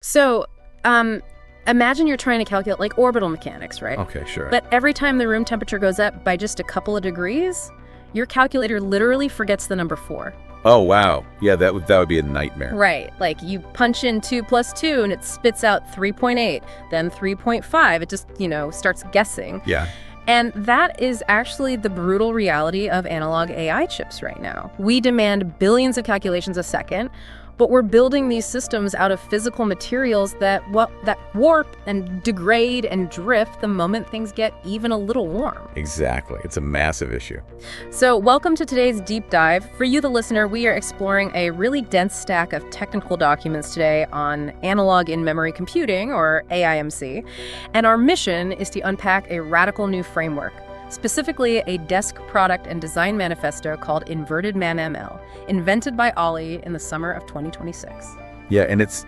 So, imagine you're trying to calculate like orbital mechanics, right? Okay, sure. But every time the room temperature goes up by just a couple of degrees, your calculator literally forgets the number 4. Oh, wow. Yeah, that would be a nightmare. Right. Like you punch in 2 plus 2 and it spits out 3.8, then 3.5. It just, starts guessing. Yeah. And that is actually the brutal reality of analog AI chips right now. We demand billions of calculations a second, but we're building these systems out of physical materials that warp and degrade and drift the moment things get even a little warm. Exactly. It's a massive issue. So welcome to today's deep dive. For you, the listener, we are exploring a really dense stack of technical documents today on analog in-memory computing, or AIMC. And our mission is to unpack a radical new framework, specifically a desk product and design manifesto called Inverted Man-ML, invented by Ollie in the summer of 2026. Yeah, and it's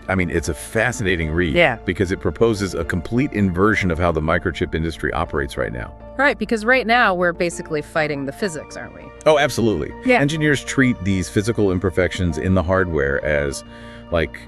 a fascinating read. Yeah. Because it proposes a complete inversion of how the microchip industry operates right now. Right, because right now we're basically fighting the physics, aren't we? Oh, absolutely. Yeah. Engineers treat these physical imperfections in the hardware as, like,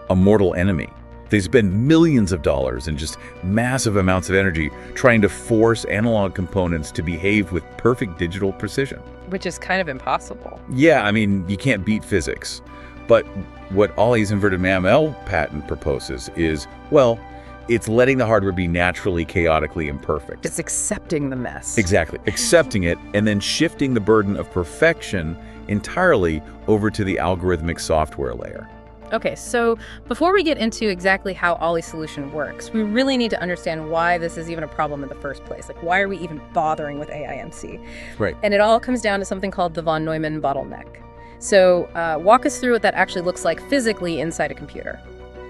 a mortal enemy. They spend millions of dollars and just massive amounts of energy trying to force analog components to behave with perfect digital precision. Which is kind of impossible. Yeah, you can't beat physics. But what Ollie's Inverted Man-ML patent proposes is, well, it's letting the hardware be naturally, chaotically imperfect. It's accepting the mess. Exactly. Accepting it and then shifting the burden of perfection entirely over to the algorithmic software layer. Okay, so before we get into exactly how Ollie's solution works, we really need to understand why this is even a problem in the first place. Like, why are we even bothering with AIMC? Right. And it all comes down to something called the von Neumann bottleneck. So walk us through what that actually looks like physically inside a computer.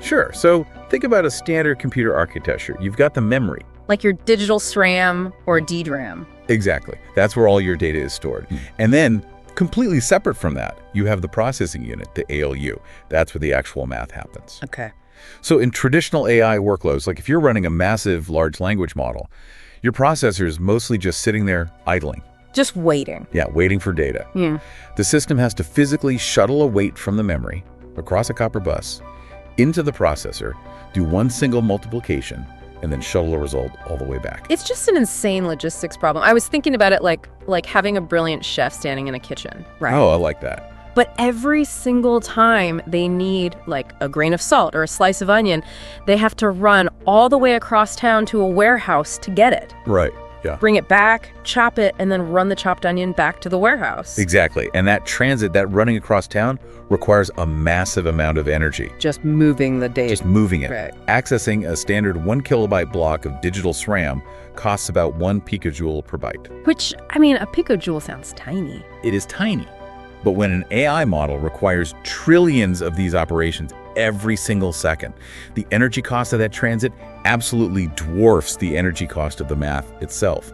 Sure. So think about a standard computer architecture. You've got the memory. Like your digital SRAM or DRAM. Exactly. That's where all your data is stored. And then, completely separate from that, you have the processing unit, the ALU. That's where the actual math happens. Okay. So in traditional AI workloads, like if you're running a massive large language model, your processor is mostly just sitting there idling. Just waiting. Yeah, waiting for data. Yeah. The system has to physically shuttle a weight from the memory across a copper bus into the processor, do one single multiplication, and then shuttle a result all the way back. It's just an insane logistics problem. I was thinking about it like having a brilliant chef standing in a kitchen, right? Oh, I like that. But every single time they need like a grain of salt or a slice of onion, they have to run all the way across town to a warehouse to get it. Right, yeah. Bring it back, chop it, and then run the chopped onion back to the warehouse. Exactly. And that transit, that running across town, requires a massive amount of energy. Just moving the data. Just moving it. Right. Accessing a standard 1 kilobyte block of digital SRAM costs about 1 picojoule per byte. Which, a picojoule sounds tiny. It is tiny. But when an AI model requires trillions of these operations every single second, the energy cost of that transit absolutely dwarfs the energy cost of the math itself.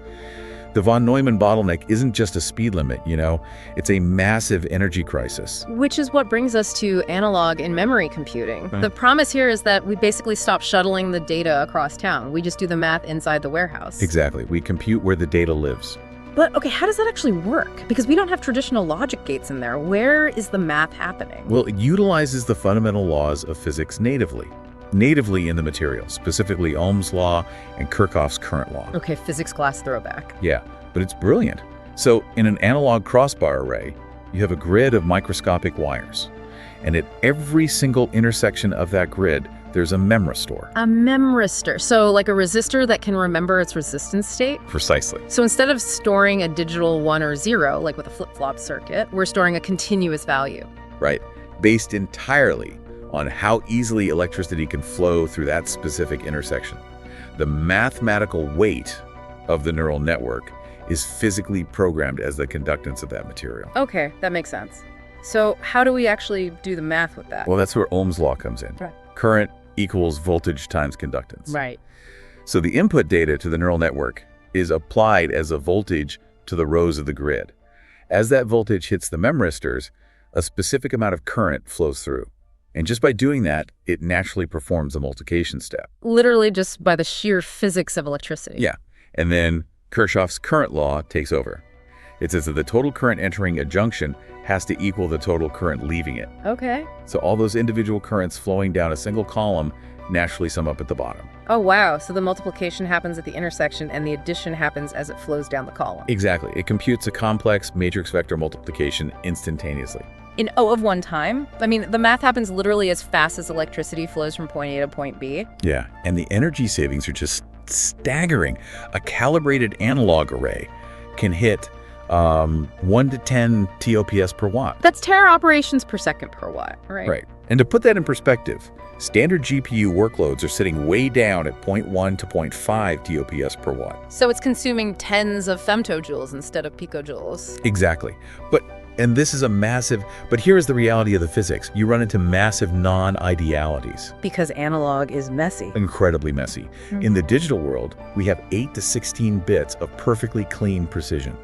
The von Neumann bottleneck isn't just a speed limit, it's a massive energy crisis. Which is what brings us to analog in-memory computing. Right. The promise here is that we basically stop shuttling the data across town. We just do the math inside the warehouse. Exactly. We compute where the data lives. But okay, how does that actually work? Because we don't have traditional logic gates in there. Where is the math happening? Well, it utilizes the fundamental laws of physics natively in the material, specifically Ohm's law and Kirchhoff's current law. Okay, physics class throwback. Yeah, but it's brilliant. So in an analog crossbar array, you have a grid of microscopic wires. And at every single intersection of that grid, there's a memristor. A memristor. So like a resistor that can remember its resistance state? Precisely. So instead of storing a digital 1 or 0, like with a flip-flop circuit, we're storing a continuous value. Right. Based entirely on how easily electricity can flow through that specific intersection. The mathematical weight of the neural network is physically programmed as the conductance of that material. Okay, that makes sense. So how do we actually do the math with that? Well, that's where Ohm's law comes in. Right. Current equals voltage times conductance. Right. So the input data to the neural network is applied as a voltage to the rows of the grid. As that voltage hits the memristors, a specific amount of current flows through. And just by doing that, it naturally performs the multiplication step. Literally just by the sheer physics of electricity. Yeah. And then Kirchhoff's current law takes over. It says that the total current entering a junction has to equal the total current leaving it. Okay. So all those individual currents flowing down a single column naturally sum up at the bottom. Oh, wow. So the multiplication happens at the intersection and the addition happens as it flows down the column. Exactly. It computes a complex matrix vector multiplication instantaneously. In O of 1 time? I mean, the math happens literally as fast as electricity flows from point A to point B. Yeah, and the energy savings are just staggering. A calibrated analog array can hit 1 to 10 TOPS per watt. That's tera operations per second per watt, right? Right. And to put that in perspective, standard GPU workloads are sitting way down at 0.1 to 0.5 TOPS per watt. So it's consuming tens of femtojoules instead of picojoules. Exactly. And this is a massive, but here is the reality of the physics. You run into massive non-idealities. Because analog is messy. Incredibly messy. In the digital world, we have 8 to 16 bits of perfectly clean precision.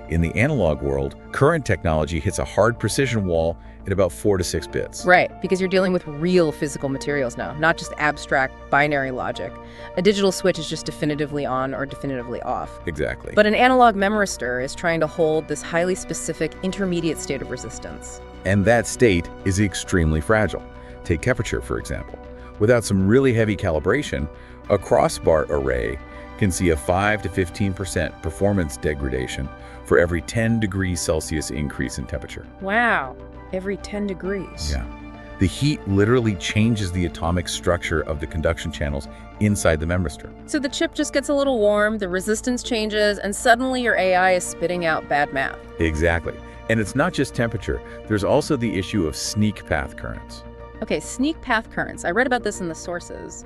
In the analog world, current technology hits a hard precision wall at about 4 to 6 bits. Right, because you're dealing with real physical materials now, not just abstract binary logic. A digital switch is just definitively on or definitively off. Exactly. But an analog memristor is trying to hold this highly specific intermediate state of resistance. And that state is extremely fragile. Take temperature, for example. Without some really heavy calibration, a crossbar array can see a 5 to 15% performance degradation for every 10 degrees Celsius increase in temperature. Wow, every 10 degrees. Yeah. The heat literally changes the atomic structure of the conduction channels inside the memristor. So the chip just gets a little warm, the resistance changes, and suddenly your AI is spitting out bad math. Exactly. And it's not just temperature. There's also the issue of sneak path currents. Okay, sneak path currents. I read about this in the sources.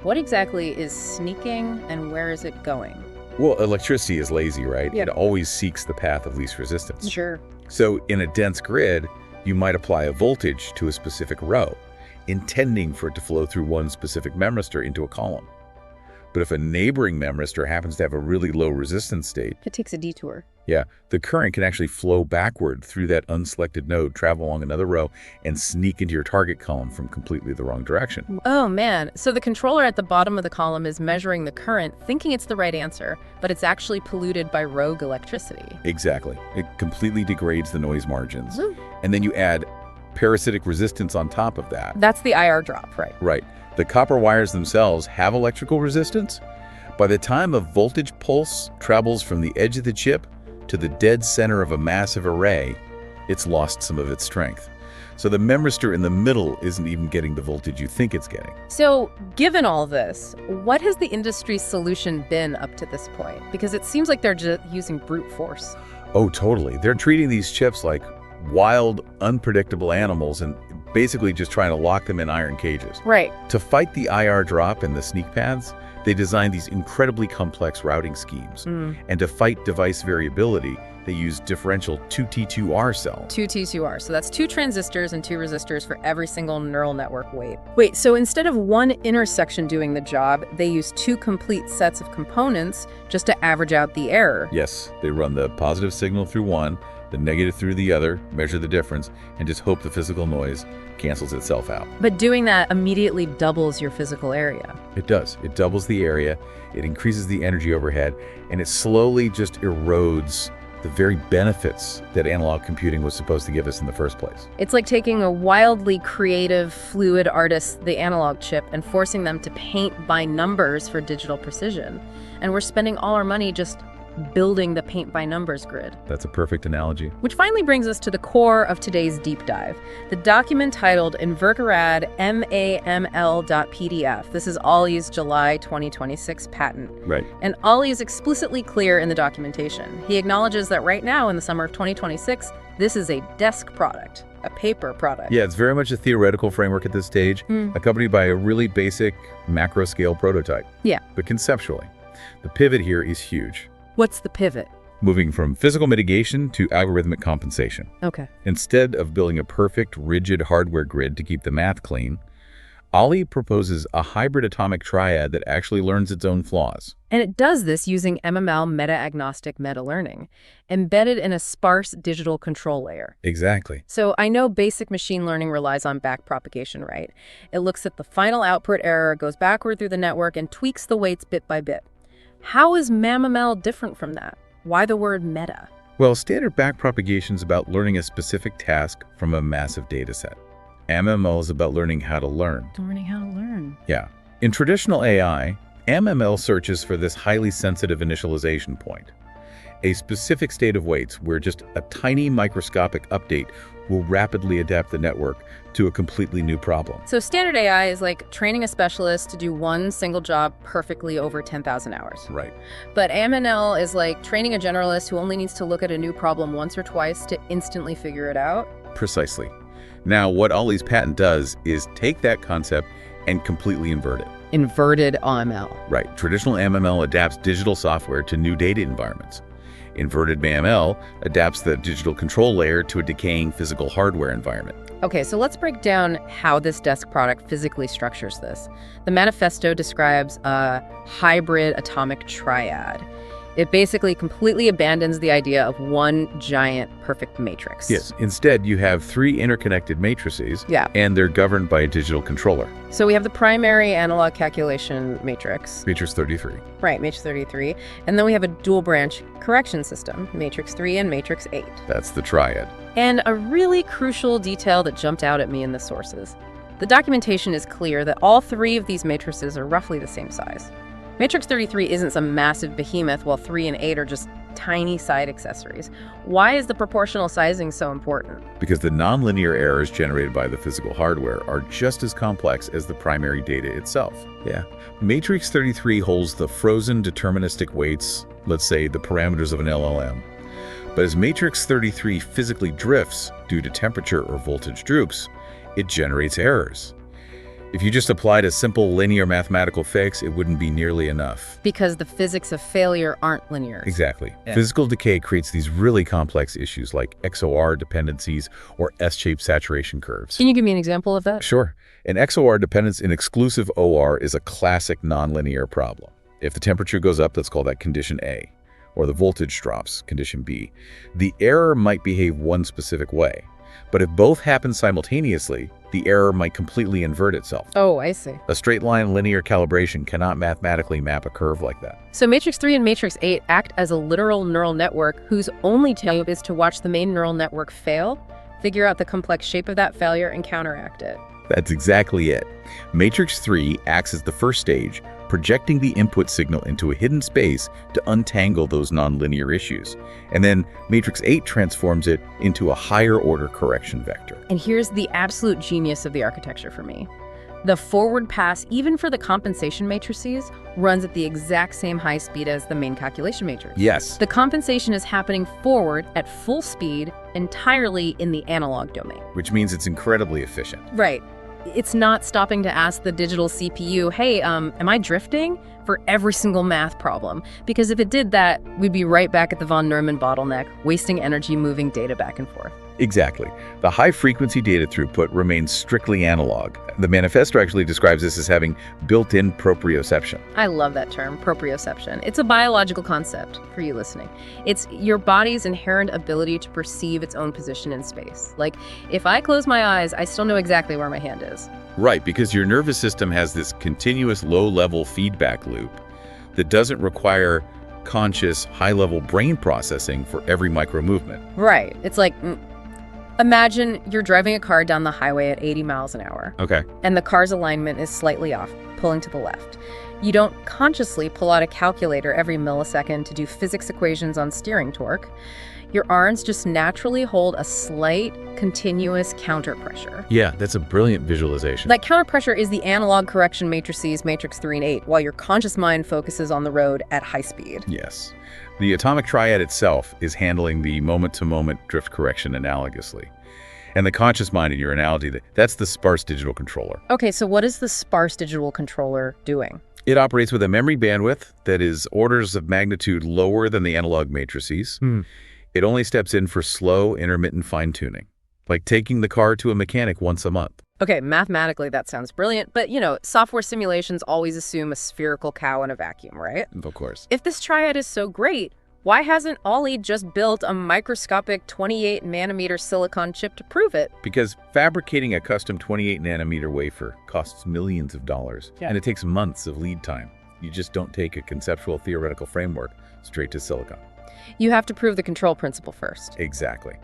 What exactly is sneaking and where is it going? Well, electricity is lazy, right? Yep. It always seeks the path of least resistance. Sure. So in a dense grid, you might apply a voltage to a specific row, intending for it to flow through one specific memristor into a column. But if a neighboring memristor happens to have a really low resistance state, It takes a detour. yeah, the current can actually flow backward through that unselected node, travel along another row, and sneak into your target column from completely the wrong direction. Oh man, so the controller at the bottom of the column is measuring the current, thinking it's the right answer, but it's actually polluted by rogue electricity. Exactly. It completely degrades the noise margins. Woo. And then you add parasitic resistance on top of that. That's the IR drop, right? Right. The copper wires themselves have electrical resistance. By the time a voltage pulse travels from the edge of the chip to the dead center of a massive array, it's lost some of its strength. So the memristor in the middle isn't even getting the voltage you think it's getting. So, given all this, what has the industry's solution been up to this point? Because it seems like they're just using brute force. Oh, totally. They're treating these chips like wild, unpredictable animals and basically just trying to lock them in iron cages. Right. To fight the IR drop and the sneak paths, they designed these incredibly complex routing schemes. And to fight device variability, they use differential 2T2R cells. 2T2R. So that's 2 transistors and 2 resistors for every single neural network weight. Wait, so instead of one intersection doing the job, they use 2 complete sets of components just to average out the error. Yes, they run the positive signal through one, the negative through the other, measure the difference, and just hope the physical noise cancels itself out. But doing that immediately doubles your physical area. It does. It doubles the area, it increases the energy overhead, and it slowly just erodes the very benefits that analog computing was supposed to give us in the first place. It's like taking a wildly creative, fluid artist, the analog chip, and forcing them to paint by numbers for digital precision. And we're spending all our money just building the paint by numbers grid. That's a perfect analogy. Which finally brings us to the core of today's deep dive, the document titled Invercarad MAML.pdf. This is Ollie's July 2026 patent. Right. And Ollie is explicitly clear in the documentation. He acknowledges that right now in the summer of 2026, this is a desk product, a paper product. Yeah, it's very much a theoretical framework at this stage, accompanied by a really basic macro scale prototype. Yeah. But conceptually, the pivot here is huge. What's the pivot? Moving from physical mitigation to algorithmic compensation. Okay. Instead of building a perfect, rigid hardware grid to keep the math clean, Ollie proposes a hybrid atomic triad that actually learns its own flaws. And it does this using MML meta-agnostic meta-learning, embedded in a sparse digital control layer. Exactly. So I know basic machine learning relies on backpropagation, right? It looks at the final output error, goes backward through the network, and tweaks the weights bit by bit. How is MML different from that? Why the word meta? Well, standard backpropagation is about learning a specific task from a massive data set. MML is about learning how to learn. Learning how to learn. Yeah. In traditional AI, MML searches for this highly sensitive initialization point, a specific state of weights where just a tiny microscopic update will rapidly adapt the network to a completely new problem. So standard AI is like training a specialist to do one single job perfectly over 10,000 hours. Right. But MNL is like training a generalist who only needs to look at a new problem once or twice to instantly figure it out. Precisely. Now, what Ollie's patent does is take that concept and completely invert it. Inverted AML. Right. Traditional MML adapts digital software to new data environments. Inverted ML adapts the digital control layer to a decaying physical hardware environment. Okay, so let's break down how this desk product physically structures this. The manifesto describes a hybrid atomic triad. It basically completely abandons the idea of one giant perfect matrix. Yes. Instead, you have 3 interconnected matrices, Yeah. and they're governed by a digital controller. So we have the primary analog calculation matrix. Matrix 33. Right, matrix 33. And then we have a dual branch correction system, matrix 3 and matrix 8. That's the triad. And a really crucial detail that jumped out at me in the sources. The documentation is clear that all 3 of these matrices are roughly the same size. Matrix 33 isn't some massive behemoth, while 3 and 8 are just tiny side accessories. Why is the proportional sizing so important? Because the nonlinear errors generated by the physical hardware are just as complex as the primary data itself. Yeah. Matrix 33 holds the frozen deterministic weights, let's say the parameters of an LLM. But as Matrix 33 physically drifts due to temperature or voltage droops, it generates errors. If you just applied a simple linear mathematical fix, it wouldn't be nearly enough. Because the physics of failure aren't linear. Exactly. Yeah. Physical decay creates these really complex issues like XOR dependencies or S-shaped saturation curves. Can you give me an example of that? Sure. An XOR dependence in exclusive OR is a classic nonlinear problem. If the temperature goes up, let's call that condition A, or the voltage drops, condition B. The error might behave one specific way. But if both happen simultaneously, the error might completely invert itself. Oh, I see. A straight line linear calibration cannot mathematically map a curve like that. So Matrix 3 and Matrix 8 act as a literal neural network whose only job is to watch the main neural network fail, figure out the complex shape of that failure, and counteract it. That's exactly it. Matrix 3 acts as the first stage, projecting the input signal into a hidden space to untangle those nonlinear issues. And then Matrix 8 transforms it into a higher order correction vector. And here's the absolute genius of the architecture for me. The forward pass, even for the compensation matrices, runs at the exact same high speed as the main calculation matrix. Yes. The compensation is happening forward at full speed entirely in the analog domain. Which means it's incredibly efficient. Right. It's not stopping to ask the digital CPU, hey, am I drifting? For every single math problem. Because if it did that, we'd be right back at the von Neumann bottleneck, wasting energy moving data back and forth. Exactly. The high-frequency data throughput remains strictly analog. The manifesto actually describes this as having built-in proprioception. I love that term, proprioception. It's a biological concept for you listening. It's your body's inherent ability to perceive its own position in space. Like, if I close my eyes, I still know exactly where my hand is. Right, because your nervous system has this continuous low-level feedback loop that doesn't require conscious, high-level brain processing for every micro-movement. Right. It's like, imagine you're driving a car down the highway at 80 miles an hour. Okay. And the car's alignment is slightly off, pulling to the left. You don't consciously pull out a calculator every millisecond to do physics equations on steering torque. Your arms just naturally hold a slight, continuous counterpressure. Yeah, that's a brilliant visualization. That counterpressure is the analog correction matrices, Matrix 3 and 8, while your conscious mind focuses on the road at high speed. Yes. The atomic triad itself is handling the moment-to-moment drift correction analogously. And the conscious mind in your analogy, that's the sparse digital controller. Okay, so what is the sparse digital controller doing? It operates with a memory bandwidth that is orders of magnitude lower than the analog matrices. It only steps in for slow, intermittent fine-tuning, like taking the car to a mechanic once a month. Okay, mathematically that sounds brilliant, but software simulations always assume a spherical cow in a vacuum, right? Of course. If this triad is so great, why hasn't Ollie just built a microscopic 28-nanometer silicon chip to prove it? Because fabricating a custom 28-nanometer wafer costs millions of dollars, and it takes months of lead time. You just don't take a conceptual theoretical framework straight to silicon. You have to prove the control principle first. Exactly.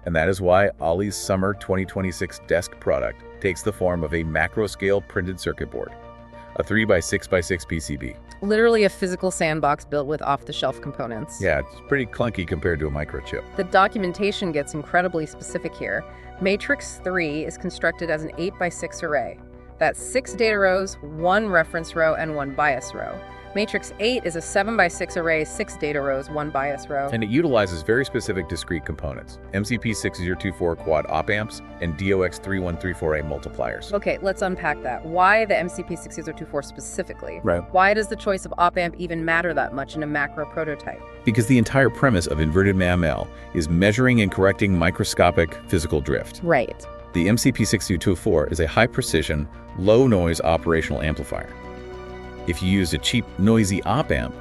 And that is why Ollie's summer 2026 desk product takes the form of a macro-scale printed circuit board, a 3x6x6 PCB. Literally a physical sandbox built with off-the-shelf components. Yeah, it's pretty clunky compared to a microchip. The documentation gets incredibly specific here. Matrix 3 is constructed as an 8x6 array. That's 6 data rows, 1 reference row, and 1 bias row. Matrix 8 is a 7x6 array, 6 data rows, 1 bias row. And it utilizes very specific discrete components, MCP6024 quad op amps and DOX3134A multipliers. Okay, let's unpack that. Why the MCP6024 specifically? Right. Why does the choice of op amp even matter that much in a macro prototype? Because the entire premise of inverted MAML is measuring and correcting microscopic physical drift. Right. The MCP6024 is a high-precision, low-noise operational amplifier. If you used a cheap, noisy op-amp,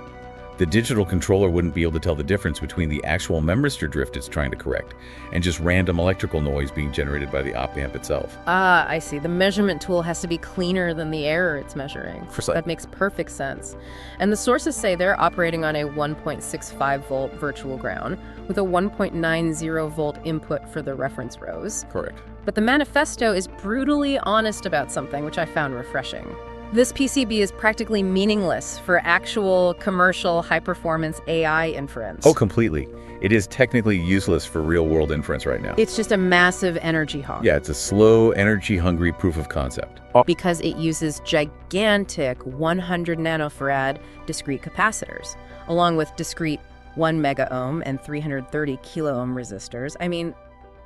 the digital controller wouldn't be able to tell the difference between the actual memristor drift it's trying to correct and just random electrical noise being generated by the op-amp itself. Ah, I see. The measurement tool has to be cleaner than the error it's measuring. Precisely. That makes perfect sense. And the sources say they're operating on a 1.65 volt virtual ground with a 1.90 volt input for the reference rows. Correct. But the manifesto is brutally honest about something, which I found refreshing. This PCB is practically meaningless for actual commercial high-performance AI inference. Oh, completely. It is technically useless for real-world inference right now. It's just a massive energy hog. Yeah, it's a slow, energy-hungry proof of concept. Because it uses gigantic 100 nanofarad discrete capacitors, along with discrete 1 megaohm and 330 kiloohm resistors. I mean,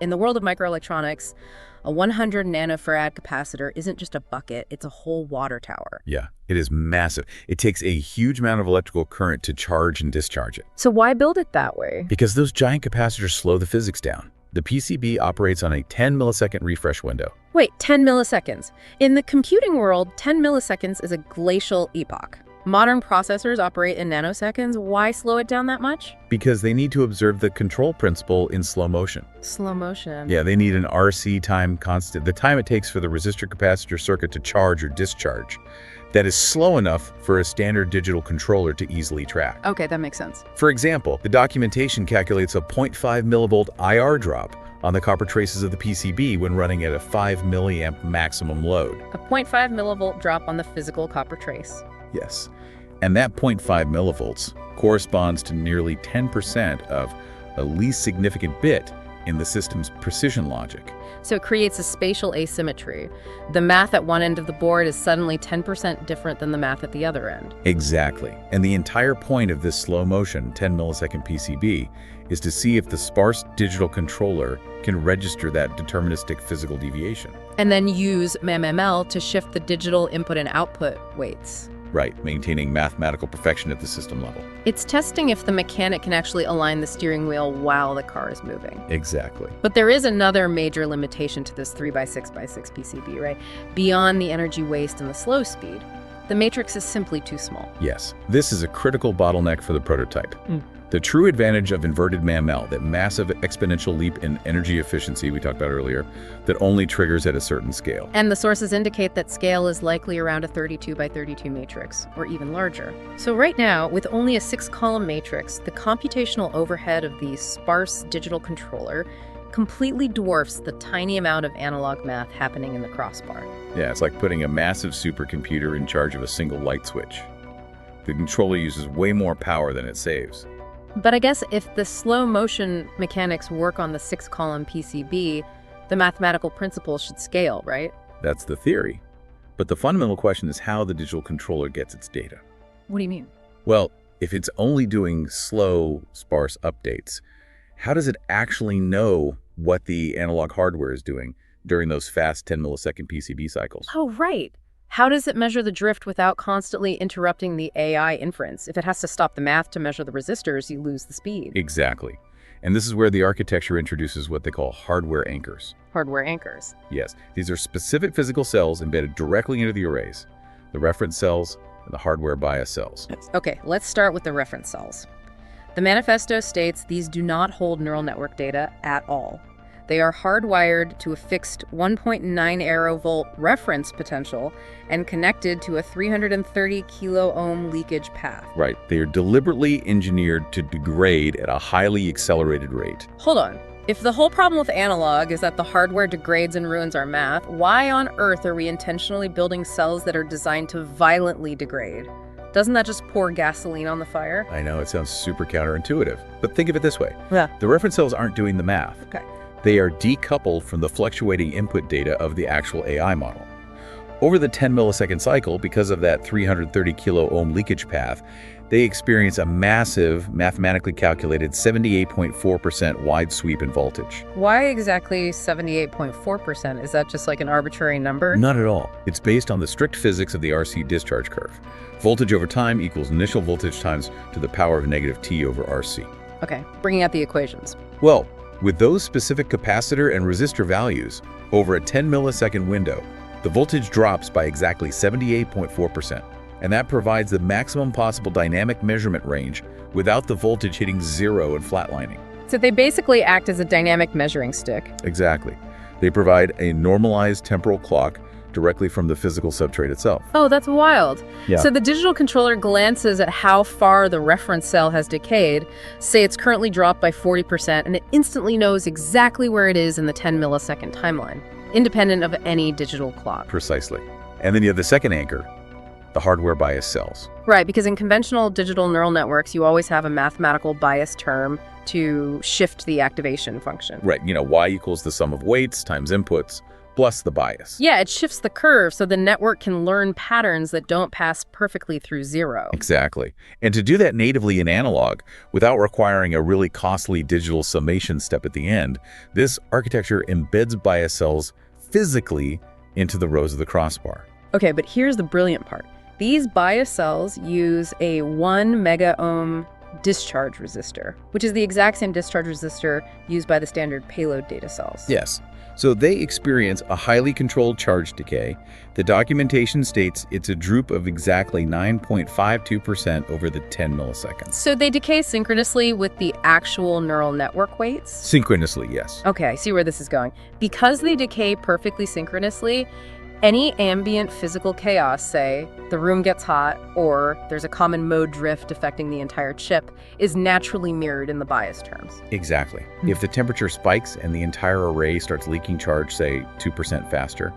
in the world of microelectronics, a 100 nanofarad capacitor isn't just a bucket, it's a whole water tower. Yeah, it is massive. It takes a huge amount of electrical current to charge and discharge it. So why build it that way? Because those giant capacitors slow the physics down. The PCB operates on a 10 millisecond refresh window. Wait, 10 milliseconds. In the computing world, 10 milliseconds is a glacial epoch. Modern processors operate in nanoseconds. Why slow it down that much? Because they need to observe the control principle in slow motion. Slow motion. Yeah, they need an RC time constant, the time it takes for the resistor capacitor circuit to charge or discharge, that is slow enough for a standard digital controller to easily track. Okay, that makes sense. For example, the documentation calculates a 0.5 millivolt IR drop on the copper traces of the PCB when running at a 5 milliamp maximum load. A 0.5 millivolt drop on the physical copper trace. Yes. And that 0.5 millivolts corresponds to nearly 10% of a least significant bit in the system's precision logic. So it creates a spatial asymmetry. The math at one end of the board is suddenly 10% different than the math at the other end. Exactly. And the entire point of this slow motion 10 millisecond PCB is to see if the sparse digital controller can register that deterministic physical deviation. And then use MML to shift the digital input and output weights. Right, maintaining mathematical perfection at the system level. It's testing if the mechanic can actually align the steering wheel while the car is moving. Exactly. But there is another major limitation to this 3x6x6 PCB, right? Beyond the energy waste and the slow speed, the matrix is simply too small. Yes, this is a critical bottleneck for the prototype. The true advantage of inverted MAML, that massive exponential leap in energy efficiency we talked about earlier, that only triggers at a certain scale. And the sources indicate that scale is likely around a 32 by 32 matrix, or even larger. So right now, with only a 6-column matrix, the computational overhead of the sparse digital controller completely dwarfs the tiny amount of analog math happening in the crossbar. Yeah, it's like putting a massive supercomputer in charge of a single light switch. The controller uses way more power than it saves. But I guess if the slow motion mechanics work on the 6-column PCB, the mathematical principles should scale, right? That's the theory. But the fundamental question is how the digital controller gets its data. What do you mean? Well, if it's only doing slow, sparse updates, how does it actually know what the analog hardware is doing during those fast 10 millisecond PCB cycles? Oh, right. How does it measure the drift without constantly interrupting the AI inference? If it has to stop the math to measure the resistors, you lose the speed. Exactly. And this is where the architecture introduces what they call hardware anchors. Hardware anchors. Yes, these are specific physical cells embedded directly into the arrays, the reference cells and the hardware bias cells. Okay, let's start with the reference cells. The manifesto states these do not hold neural network data at all. They are hardwired to a fixed 1.9 aerovolt reference potential and connected to a 330 kilo-ohm leakage path. Right. They are deliberately engineered to degrade at a highly accelerated rate. Hold on. If the whole problem with analog is that the hardware degrades and ruins our math, why on earth are we intentionally building cells that are designed to violently degrade? Doesn't that just pour gasoline on the fire? I know, it sounds super counterintuitive, but think of it this way. Yeah. The reference cells aren't doing the math. Okay. They are decoupled from the fluctuating input data of the actual AI model. Over the 10 millisecond cycle, because of that 330 kilo-ohm leakage path, they experience a massive, mathematically calculated 78.4% wide sweep in voltage. Why exactly 78.4%? Is that just like an arbitrary number? Not at all. It's based on the strict physics of the RC discharge curve. Voltage over time equals initial voltage times to the power of negative T over RC. Okay, bringing out the equations. Well, with those specific capacitor and resistor values, over a 10 millisecond window, the voltage drops by exactly 78.4%. And that provides the maximum possible dynamic measurement range without the voltage hitting zero and flatlining. So they basically act as a dynamic measuring stick. Exactly. They provide a normalized temporal clock directly from the physical substrate itself. Oh, that's wild. Yeah. So the digital controller glances at how far the reference cell has decayed, say it's currently dropped by 40%, and it instantly knows exactly where it is in the 10 millisecond timeline, independent of any digital clock. Precisely. And then you have the second anchor, the hardware bias cells. Right, because in conventional digital neural networks, you always have a mathematical bias term to shift the activation function. Right, y equals the sum of weights times inputs plus the bias. Yeah, it shifts the curve so the network can learn patterns that don't pass perfectly through zero. Exactly. And to do that natively in analog, without requiring a really costly digital summation step at the end, this architecture embeds bias cells physically into the rows of the crossbar. Okay, but here's the brilliant part. These bias cells use a 1 mega-ohm discharge resistor, which is the exact same discharge resistor used by the standard payload data cells. Yes. So they experience a highly controlled charge decay. The documentation states it's a droop of exactly 9.52% over the 10 milliseconds. So they decay synchronously with the actual neural network weights? Synchronously, yes. Okay, I see where this is going. Because they decay perfectly synchronously, any ambient physical chaos, say the room gets hot or there's a common mode drift affecting the entire chip, is naturally mirrored in the bias terms. Exactly. If the temperature spikes and the entire array starts leaking charge, say 2% faster,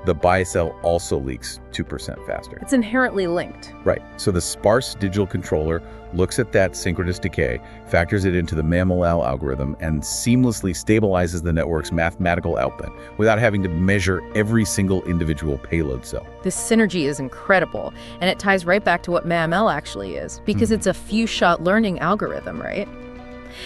the bias cell also leaks 2% faster. It's inherently linked. Right. So the sparse digital controller looks at that synchronous decay, factors it into the MAML algorithm, and seamlessly stabilizes the network's mathematical output without having to measure every single individual payload cell. This synergy is incredible, and it ties right back to what MAML actually is, because it's a few-shot learning algorithm, right?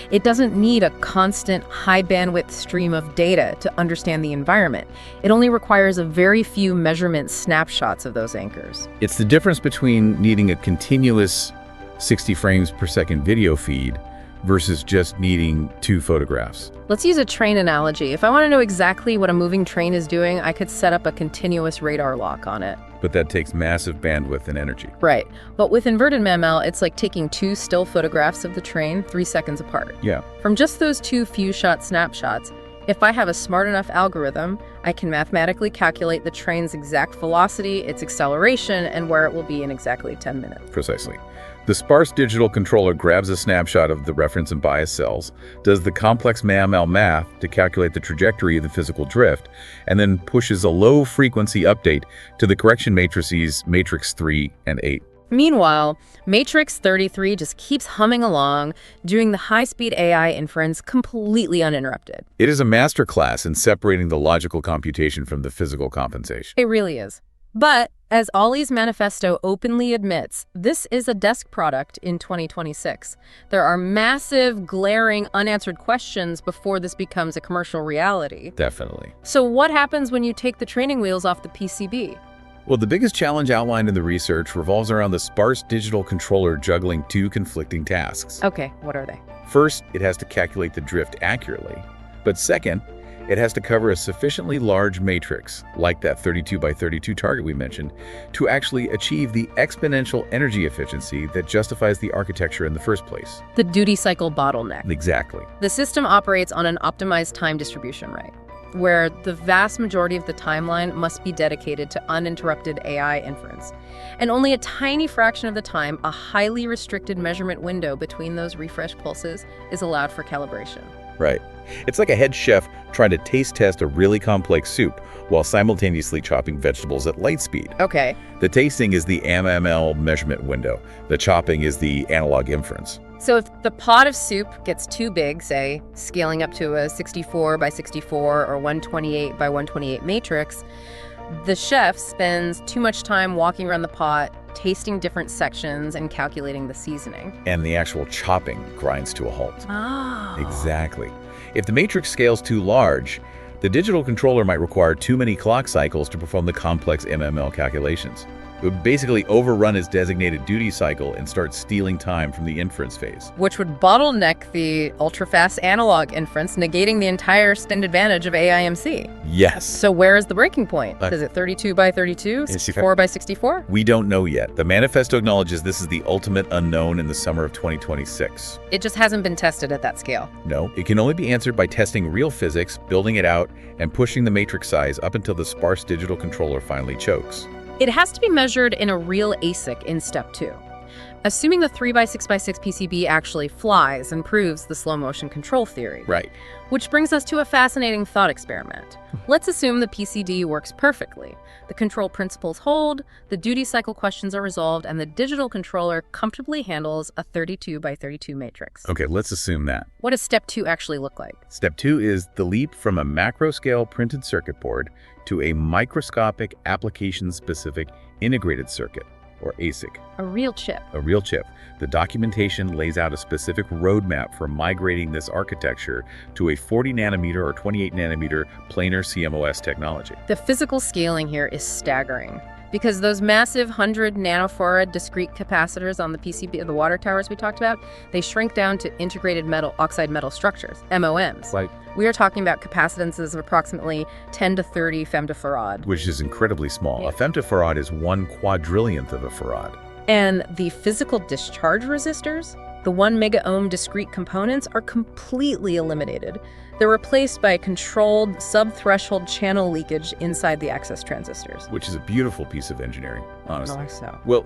It doesn't need a constant high-bandwidth stream of data to understand the environment. It only requires a very few measurement snapshots of those anchors. It's the difference between needing a continuous 60 frames per second video feed versus just needing 2 photographs. Let's use a train analogy. If I want to know exactly what a moving train is doing, I could set up a continuous radar lock on it. But that takes massive bandwidth and energy. Right. But with inverted MAML, it's like taking 2 still photographs of the train 3 seconds apart. Yeah. From just those 2 few-shot snapshots, if I have a smart enough algorithm, I can mathematically calculate the train's exact velocity, its acceleration, and where it will be in exactly 10 minutes. Precisely. The sparse digital controller grabs a snapshot of the reference and bias cells, does the complex MAML math to calculate the trajectory of the physical drift, and then pushes a low-frequency update to the correction matrices matrix 3 and 8. Meanwhile, matrix 33 just keeps humming along, doing the high-speed AI inference completely uninterrupted. It is a masterclass in separating the logical computation from the physical compensation. It really is. But, as Ollie's manifesto openly admits, this is a desk product in 2026. There are massive, glaring, unanswered questions before this becomes a commercial reality. Definitely. So what happens when you take the training wheels off the PCB? Well, the biggest challenge outlined in the research revolves around the sparse digital controller juggling 2 conflicting tasks. Okay, what are they? First, it has to calculate the drift accurately. But second, It has to cover a sufficiently large matrix, like that 32 by 32 target we mentioned, to actually achieve the exponential energy efficiency that justifies the architecture in the first place. The duty cycle bottleneck. Exactly. The system operates on an optimized time distribution, right? Where the vast majority of the timeline must be dedicated to uninterrupted AI inference. And only a tiny fraction of the time, a highly restricted measurement window between those refresh pulses is allowed for calibration. Right. It's like a head chef trying to taste test a really complex soup while simultaneously chopping vegetables at light speed. Okay. The tasting is the MML measurement window. The chopping is the analog inference. So if the pot of soup gets too big, say, scaling up to a 64 by 64 or 128 by 128 matrix, the chef spends too much time walking around the pot, tasting different sections and calculating the seasoning. And the actual chopping grinds to a halt. Oh. Exactly. If the matrix scales too large, the digital controller might require too many clock cycles to perform the complex MML calculations. It would basically overrun its designated duty cycle and start stealing time from the inference phase. Which would bottleneck the ultra-fast analog inference, negating the entire extended advantage of AIMC. Yes. So where is the breaking point? Is it 32 by 32, 64 by 64? We don't know yet. The manifesto acknowledges this is the ultimate unknown in the summer of 2026. It just hasn't been tested at that scale. No, it can only be answered by testing real physics, building it out, and pushing the matrix size up until the sparse digital controller finally chokes. It has to be measured in a real ASIC in step 2. Assuming the 3x6x6 PCB actually flies and proves the slow motion control theory. Right. Which brings us to a fascinating thought experiment. Let's assume the PCD works perfectly. The control principles hold, the duty cycle questions are resolved, and the digital controller comfortably handles a 32 by 32 matrix. Okay, let's assume that. What does step 2 actually look like? Step 2 is the leap from a macro-scale printed circuit board to a microscopic application-specific integrated circuit, or ASIC. A real chip. A real chip. The documentation lays out a specific roadmap for migrating this architecture to a 40 nanometer or 28 nanometer planar CMOS technology. The physical scaling here is staggering, because those massive 100 nanofarad discrete capacitors on the PCB, the water towers we talked about, they shrink down to integrated metal oxide metal structures, MOMs. Like, we are talking about capacitances of approximately 10 to 30 femtofarad. which is incredibly small. Yeah. A femtofarad is 1/4,000,000th of a farad. And the physical discharge resistors, the 1 megaohm discrete components, are completely eliminated. They're replaced by controlled sub-threshold channel leakage inside the access transistors. Which is a beautiful piece of engineering, honestly. So. Well,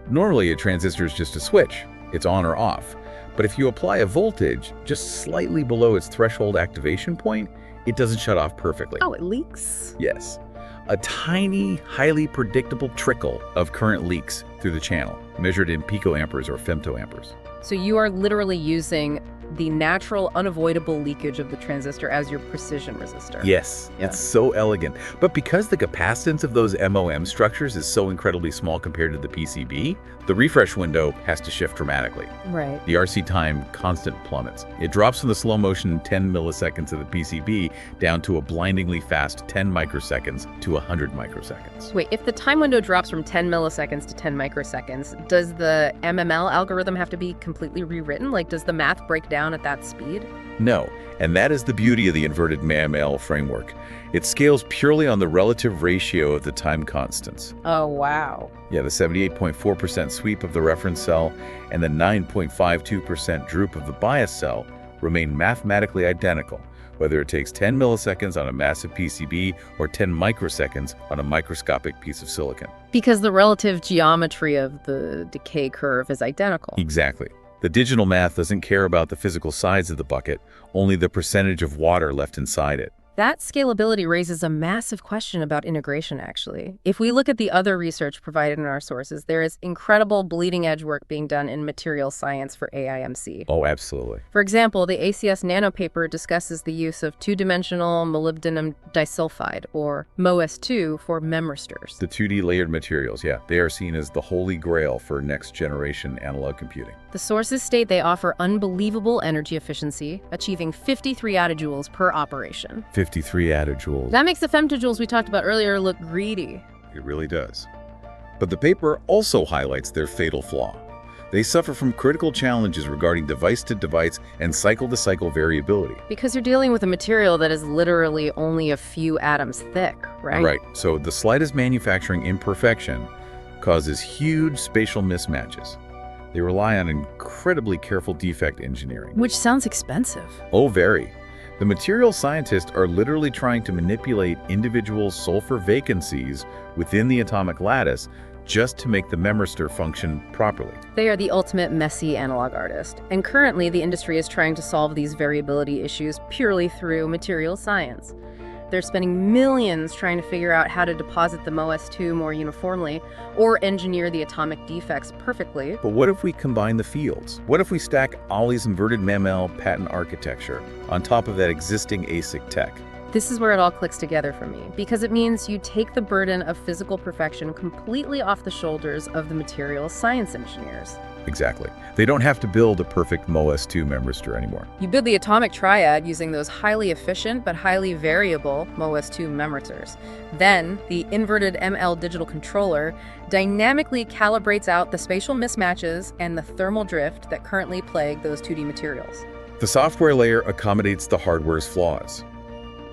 normally a transistor is just a switch. It's on or off. But if you apply a voltage just slightly below its threshold activation point, it doesn't shut off perfectly. Oh, it leaks? Yes. A tiny, highly predictable trickle of current leaks through the channel, measured in picoamperes or femtoamperes. So you are literally using the natural, unavoidable leakage of the transistor as your precision resistor. Yes, Yeah. It's so elegant. But because the capacitance of those MOM structures is so incredibly small compared to the PCB, the refresh window has to shift dramatically. Right. The RC time constant plummets. It drops from the slow motion 10 milliseconds of the PCB down to a blindingly fast 10 microseconds to 100 microseconds. Wait, if the time window drops from 10 milliseconds to 10 microseconds, does the MML algorithm have to be completely rewritten? Like, does the math break down at that speed? No, and that is the beauty of the inverted MML framework. It scales purely on the relative ratio of the time constants. Oh, wow. Yeah, the 78.4% sweep of the reference cell and the 9.52% droop of the bias cell remain mathematically identical, whether it takes 10 milliseconds on a massive PCB or 10 microseconds on a microscopic piece of silicon. Because the relative geometry of the decay curve is identical. Exactly. The digital math doesn't care about the physical size of the bucket, only the percentage of water left inside it. That scalability raises a massive question about integration, actually. If we look at the other research provided in our sources, there is incredible bleeding-edge work being done in material science for AIMC. Oh, absolutely. For example, the ACS Nano paper discusses the use of two-dimensional molybdenum disulfide, or MOS2, for memristors. The 2D layered materials, yeah, they are seen as the holy grail for next-generation analog computing. The sources state they offer unbelievable energy efficiency, achieving 53 attijoules per operation. 53 attijoules. That makes the femtojoules we talked about earlier look greedy. It really does. But the paper also highlights their fatal flaw. They suffer from critical challenges regarding device-to-device and cycle-to-cycle variability. Because you're dealing with a material that is literally only a few atoms thick, right? Right. So the slightest manufacturing imperfection causes huge spatial mismatches. They rely on incredibly careful defect engineering. Which sounds expensive. Oh, very. The material scientists are literally trying to manipulate individual sulfur vacancies within the atomic lattice just to make the memristor function properly. They are the ultimate messy analog artist, and currently the industry is trying to solve these variability issues purely through material science. They're spending millions trying to figure out how to deposit the MOS2 more uniformly or engineer the atomic defects perfectly. But what if we combine the fields? What if we stack Ollie's inverted MML patent architecture on top of that existing ASIC tech? This is where it all clicks together for me, because it means you take the burden of physical perfection completely off the shoulders of the materials science engineers. Exactly. They don't have to build a perfect MOS2 memristor anymore. You build the atomic triad using those highly efficient but highly variable MOS2 memristors. Then, the inverted ML digital controller dynamically calibrates out the spatial mismatches and the thermal drift that currently plague those 2D materials. The software layer accommodates the hardware's flaws.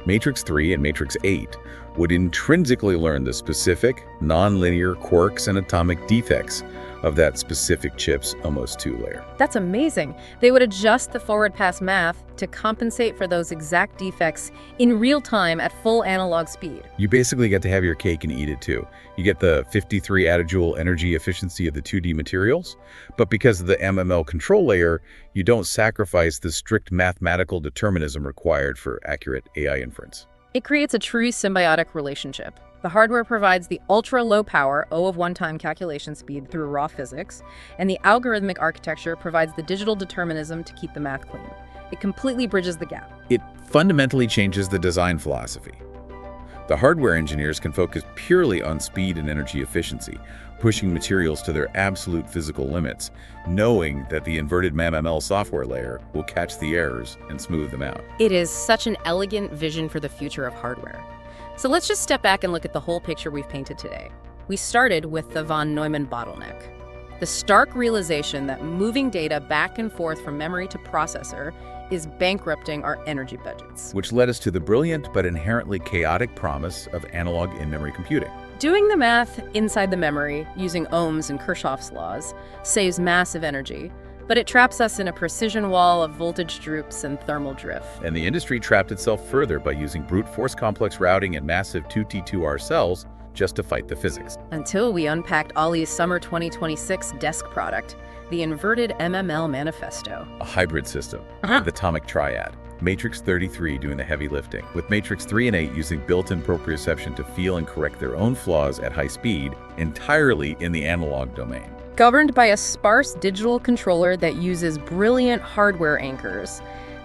Matrix 3 and Matrix 8 would intrinsically learn the specific, nonlinear quirks and atomic defects of that specific chip's MOS2 layer. That's amazing. They would adjust the forward pass math to compensate for those exact defects in real time at full analog speed. You basically get to have your cake and eat it too. You get the 53 attajoule energy efficiency of the 2D materials, but because of the MML control layer, you don't sacrifice the strict mathematical determinism required for accurate AI inference. It creates a true symbiotic relationship. The hardware provides the ultra-low power O of 1-time calculation speed through raw physics, and the algorithmic architecture provides the digital determinism to keep the math clean. It completely bridges the gap. It fundamentally changes the design philosophy. The hardware engineers can focus purely on speed and energy efficiency, pushing materials to their absolute physical limits, knowing that the inverted MML software layer will catch the errors and smooth them out. It is such an elegant vision for the future of hardware. So let's just step back and look at the whole picture we've painted today. We started with the von Neumann bottleneck, the stark realization that moving data back and forth from memory to processor is bankrupting our energy budgets. Which led us to the brilliant but inherently chaotic promise of analog in-memory computing. Doing the math inside the memory using Ohm's and Kirchhoff's laws saves massive energy, but it traps us in a precision wall of voltage droops and thermal drift. And the industry trapped itself further by using brute force complex routing and massive 2T2R cells just to fight the physics. Until we unpacked Ollie's summer 2026 desk product, the inverted MML manifesto. A hybrid system, with atomic triad. Matrix 33 doing the heavy lifting, with Matrix 3 and 8 using built-in proprioception to feel and correct their own flaws at high speed, entirely in the analog domain. Governed by a sparse digital controller that uses brilliant hardware anchors,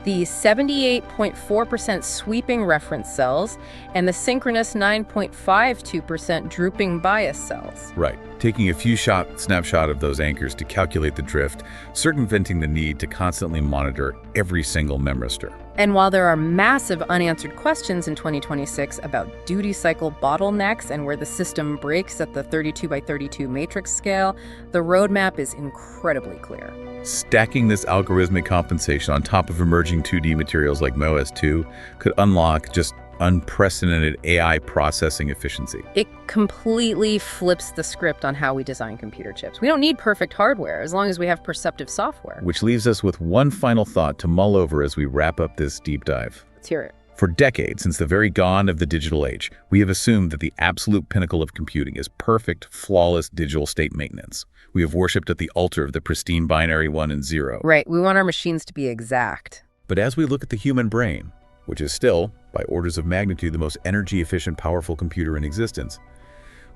the 78.4% sweeping reference cells, and the synchronous 9.52% drooping bias cells. Right, taking a few snapshot of those anchors to calculate the drift, circumventing the need to constantly monitor every single memristor. And while there are massive unanswered questions in 2026 about duty cycle bottlenecks and where the system breaks at the 32 by 32 matrix scale, the roadmap is incredibly clear. Stacking this algorithmic compensation on top of emerging 2D materials like MOS2 could unlock just unprecedented AI processing efficiency. It completely flips the script on how we design computer chips. We don't need perfect hardware as long as we have perceptive software. Which leaves us with one final thought to mull over as we wrap up this deep dive. Let's hear it. For decades, since the very dawn of the digital age, we have assumed that the absolute pinnacle of computing is perfect, flawless digital state maintenance. We have worshipped at the altar of the pristine binary 1 and 0. Right, we want our machines to be exact. But as we look at the human brain, which is still, by orders of magnitude, the most energy-efficient, powerful computer in existence,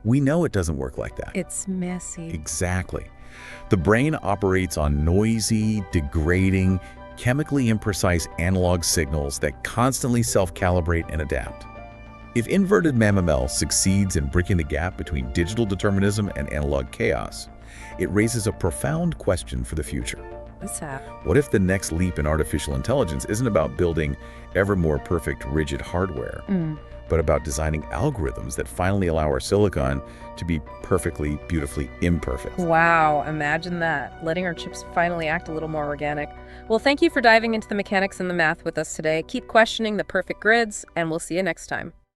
we know it doesn't work like that. It's messy. Exactly. The brain operates on noisy, degrading, chemically imprecise analog signals that constantly self-calibrate and adapt. If inverted MML succeeds in bridging the gap between digital determinism and analog chaos, it raises a profound question for the future. That's sad. What if the next leap in artificial intelligence isn't about building ever more perfect, rigid hardware, but about designing algorithms that finally allow our silicon to be perfectly, beautifully imperfect? Wow, imagine that. Letting our chips finally act a little more organic. Well, thank you for diving into the mechanics and the math with us today. Keep questioning the perfect grids, and we'll see you next time.